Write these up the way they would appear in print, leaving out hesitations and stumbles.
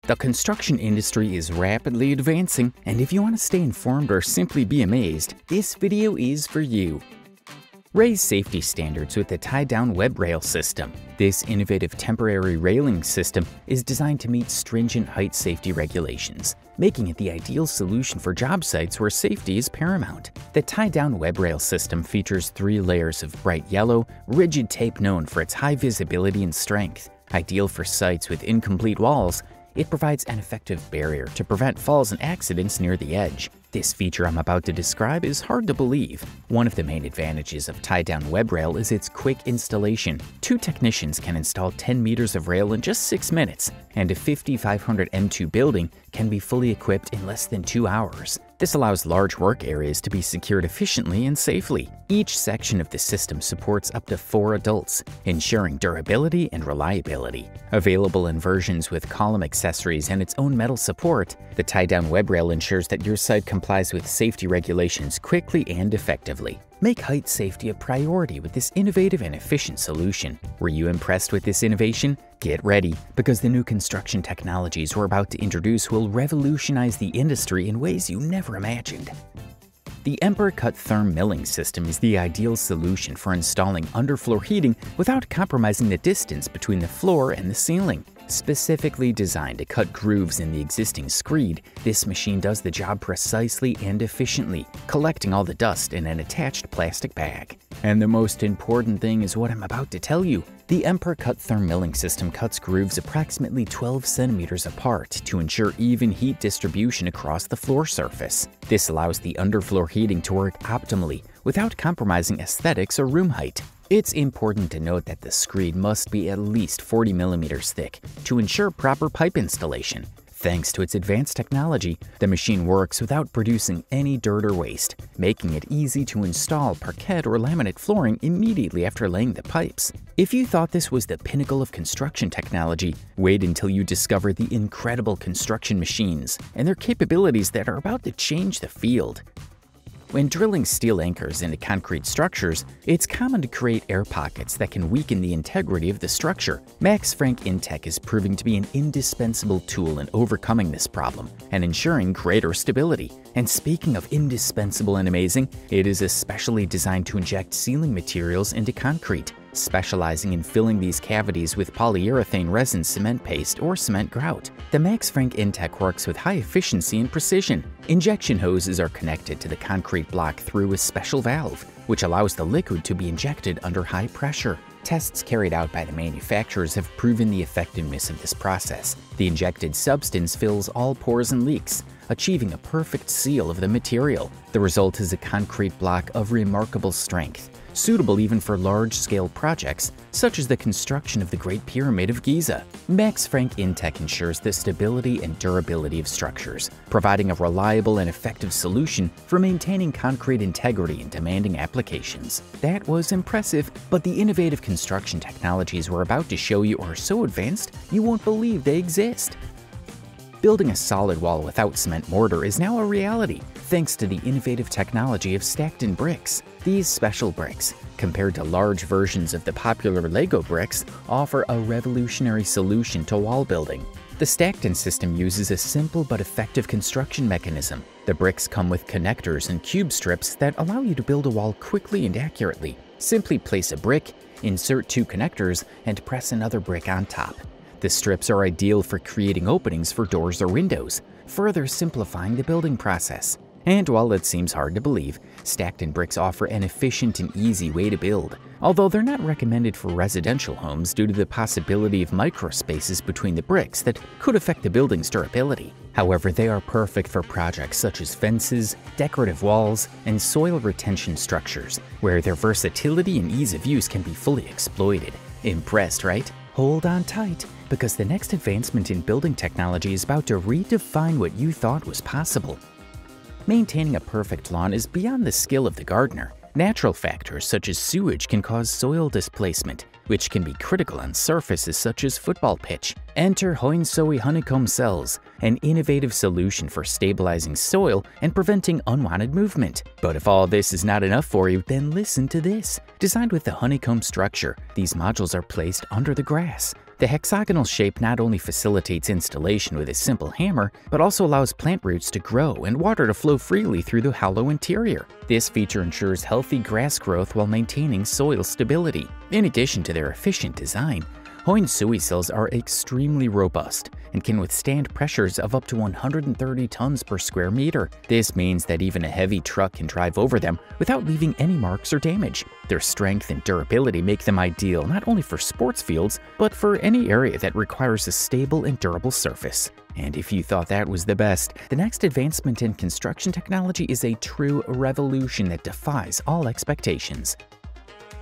The construction industry is rapidly advancing, and if you want to stay informed or simply be amazed, this video is for you. Raise safety standards with the tie-down web rail system. This innovative temporary railing system is designed to meet stringent height safety regulations, making it the ideal solution for job sites where safety is paramount. The tie-down web rail system features 3 layers of bright yellow, rigid tape known for its high visibility and strength. Ideal for sites with incomplete walls, it provides an effective barrier to prevent falls and accidents near the edge. This feature I'm about to describe is hard to believe. One of the main advantages of tie-down web rail is its quick installation. 2 technicians can install 10 meters of rail in just 6 minutes, and a 5,500 M2 building can be fully equipped in less than 2 hours. This allows large work areas to be secured efficiently and safely. Each section of the system supports up to 4 adults, ensuring durability and reliability. Available in versions with column accessories and its own metal support, the tie-down web rail ensures that your site complies with safety regulations quickly and effectively. Make height safety a priority with this innovative and efficient solution. Were you impressed with this innovation? Get ready, because the new construction technologies we're about to introduce will revolutionize the industry in ways you never imagined. The Emperor Cut Therm milling system is the ideal solution for installing underfloor heating without compromising the distance between the floor and the ceiling. Specifically designed to cut grooves in the existing screed, this machine does the job precisely and efficiently, collecting all the dust in an attached plastic bag. And the most important thing is what I'm about to tell you. The Emperor Cut Therm milling system cuts grooves approximately 12 centimeters apart to ensure even heat distribution across the floor surface. This allows the underfloor heating to work optimally without compromising aesthetics or room height. It's important to note that the screed must be at least 40 millimeters thick to ensure proper pipe installation. Thanks to its advanced technology, the machine works without producing any dirt or waste, making it easy to install parquet or laminate flooring immediately after laying the pipes. If you thought this was the pinnacle of construction technology, wait until you discover the incredible construction machines and their capabilities that are about to change the field. When drilling steel anchors into concrete structures, it's common to create air pockets that can weaken the integrity of the structure. Max Frank Intech is proving to be an indispensable tool in overcoming this problem and ensuring greater stability. And speaking of indispensable and amazing, it is especially designed to inject sealing materials into concrete, specializing in filling these cavities with polyurethane resin cement paste or cement grout. The Max Frank Intech works with high efficiency and precision. Injection hoses are connected to the concrete block through a special valve, which allows the liquid to be injected under high pressure. Tests carried out by the manufacturers have proven the effectiveness of this process. The injected substance fills all pores and leaks, achieving a perfect seal of the material. The result is a concrete block of remarkable strength, suitable even for large-scale projects such as the construction of the Great Pyramid of Giza. Max Frank Intech ensures the stability and durability of structures, providing a reliable and effective solution for maintaining concrete integrity in demanding applications. That was impressive, but the innovative construction technologies we're about to show you are so advanced you won't believe they exist. Building a solid wall without cement mortar is now a reality, thanks to the innovative technology of stacked-in bricks. These special bricks, compared to large versions of the popular Lego bricks, offer a revolutionary solution to wall building. The stacked-in system uses a simple but effective construction mechanism. The bricks come with connectors and cube strips that allow you to build a wall quickly and accurately. Simply place a brick, insert 2 connectors, and press another brick on top. The strips are ideal for creating openings for doors or windows, further simplifying the building process. And while it seems hard to believe, stacked-in bricks offer an efficient and easy way to build, although they're not recommended for residential homes due to the possibility of microspaces between the bricks that could affect the building's durability. However, they are perfect for projects such as fences, decorative walls, and soil retention structures, where their versatility and ease of use can be fully exploited. Impressed, right? Hold on tight, because the next advancement in building technology is about to redefine what you thought was possible. Maintaining a perfect lawn is beyond the skill of the gardener. Natural factors such as sewage can cause soil displacement, which can be critical on surfaces such as football pitch. Enter Hoinsoi honeycomb cells, an innovative solution for stabilizing soil and preventing unwanted movement. But if all this is not enough for you, then listen to this. Designed with the honeycomb structure, these modules are placed under the grass, The hexagonal shape not only facilitates installation with a simple hammer, but also allows plant roots to grow and water to flow freely through the hollow interior. This feature ensures healthy grass growth while maintaining soil stability. In addition to their efficient design, Hoin-sui cells are extremely robust and can withstand pressures of up to 130 tons per square meter. This means that even a heavy truck can drive over them without leaving any marks or damage. Their strength and durability make them ideal not only for sports fields, but for any area that requires a stable and durable surface. And if you thought that was the best, the next advancement in construction technology is a true revolution that defies all expectations.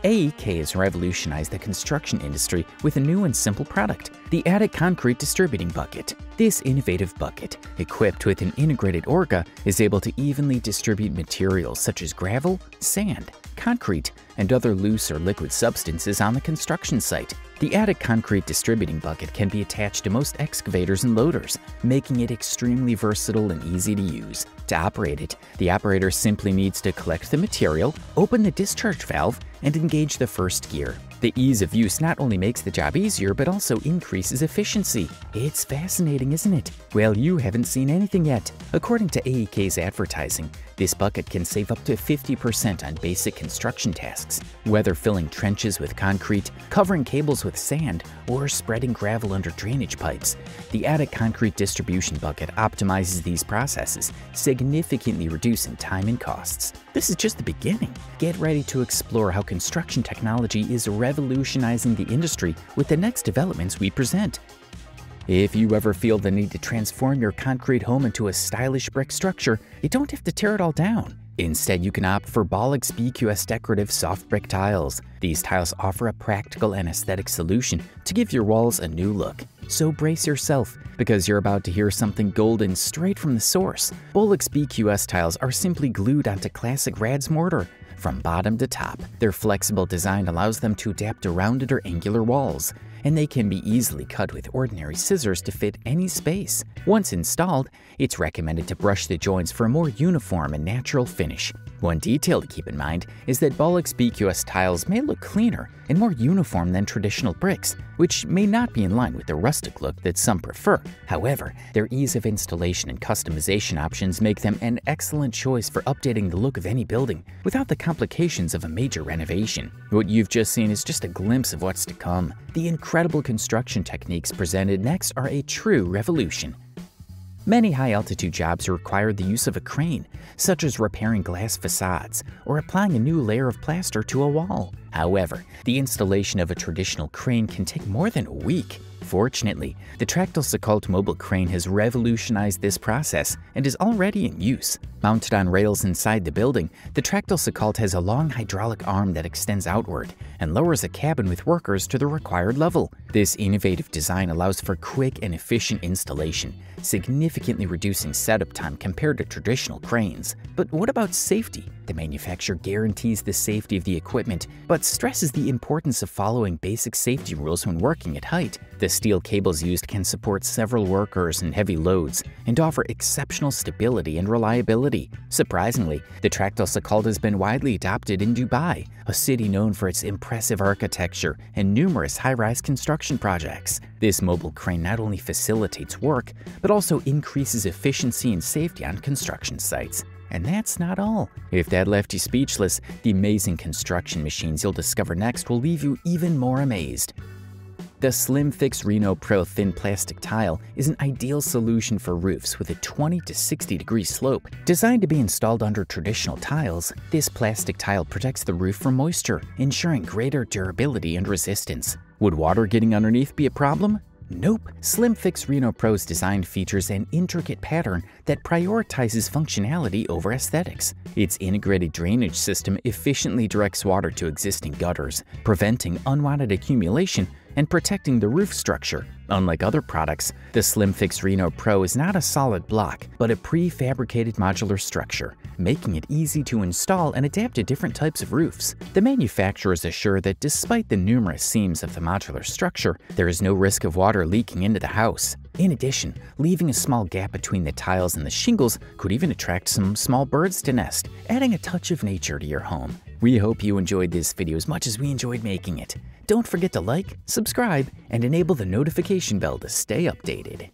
AEK has revolutionized the construction industry with a new and simple product, the Attic Concrete Distributing Bucket. This innovative bucket, equipped with an integrated orga, is able to evenly distribute materials such as gravel, sand, concrete, and other loose or liquid substances on the construction site. The Attic Concrete Distributing Bucket can be attached to most excavators and loaders, making it extremely versatile and easy to use. To operate it, the operator simply needs to collect the material, open the discharge valve, and engage the first gear. The ease of use not only makes the job easier, but also increases efficiency. It's fascinating, isn't it? Well, you haven't seen anything yet. According to AEK's advertising, this bucket can save up to 50% on basic construction tasks, whether filling trenches with concrete, covering cables with sand, or spreading gravel under drainage pipes. The Attic Concrete Distribution Bucket optimizes these processes, significantly reducing time and costs. This is just the beginning. Get ready to explore how construction technology is revolutionizing the industry with the next developments we present. If you ever feel the need to transform your concrete home into a stylish brick structure, you don't have to tear it all down. Instead, you can opt for Bolix BQS decorative soft brick tiles. These tiles offer a practical and aesthetic solution to give your walls a new look. So brace yourself, because you're about to hear something golden straight from the source. Bolix BQS tiles are simply glued onto classic Rads mortar from bottom to top. Their flexible design allows them to adapt to rounded or angular walls, and they can be easily cut with ordinary scissors to fit any space. Once installed, it's recommended to brush the joints for a more uniform and natural finish. One detail to keep in mind is that Bolix BQS tiles may look cleaner and more uniform than traditional bricks, which may not be in line with the rustic look that some prefer. However, their ease of installation and customization options make them an excellent choice for updating the look of any building without the complications of a major renovation. What you've just seen is just a glimpse of what's to come. The incredible construction techniques presented next are a true revolution. Many high-altitude jobs require the use of a crane, such as repairing glass facades or applying a new layer of plaster to a wall. However, the installation of a traditional crane can take more than a week. Fortunately, the Tractel Secult mobile crane has revolutionized this process and is already in use. Mounted on rails inside the building, the Tractel Secult has a long hydraulic arm that extends outward and lowers a cabin with workers to the required level. This innovative design allows for quick and efficient installation, significantly reducing setup time compared to traditional cranes. But what about safety? The manufacturer guarantees the safety of the equipment, but stresses the importance of following basic safety rules when working at height. The steel cables used can support several workers and heavy loads and offer exceptional stability and reliability. Surprisingly, the Tractel Secult has been widely adopted in Dubai, a city known for its impressive architecture and numerous high-rise construction projects. This mobile crane not only facilitates work, but also increases efficiency and safety on construction sites. And that's not all. If that left you speechless, the amazing construction machines you'll discover next will leave you even more amazed. The Slim Fix Reno Pro Thin Plastic Tile is an ideal solution for roofs with a 20 to 60 degree slope. Designed to be installed under traditional tiles, this plastic tile protects the roof from moisture, ensuring greater durability and resistance. Would water getting underneath be a problem? Nope. Slim Fix Reno Pro's design features an intricate pattern that prioritizes functionality over aesthetics. Its integrated drainage system efficiently directs water to existing gutters, preventing unwanted accumulation and protecting the roof structure. Unlike other products, the Slim Fix Reno Pro is not a solid block, but a prefabricated modular structure, making it easy to install and adapt to different types of roofs. The manufacturers assure that despite the numerous seams of the modular structure, there is no risk of water leaking into the house. In addition, leaving a small gap between the tiles and the shingles could even attract some small birds to nest, adding a touch of nature to your home. We hope you enjoyed this video as much as we enjoyed making it. Don't forget to like, subscribe, and enable the notification bell to stay updated.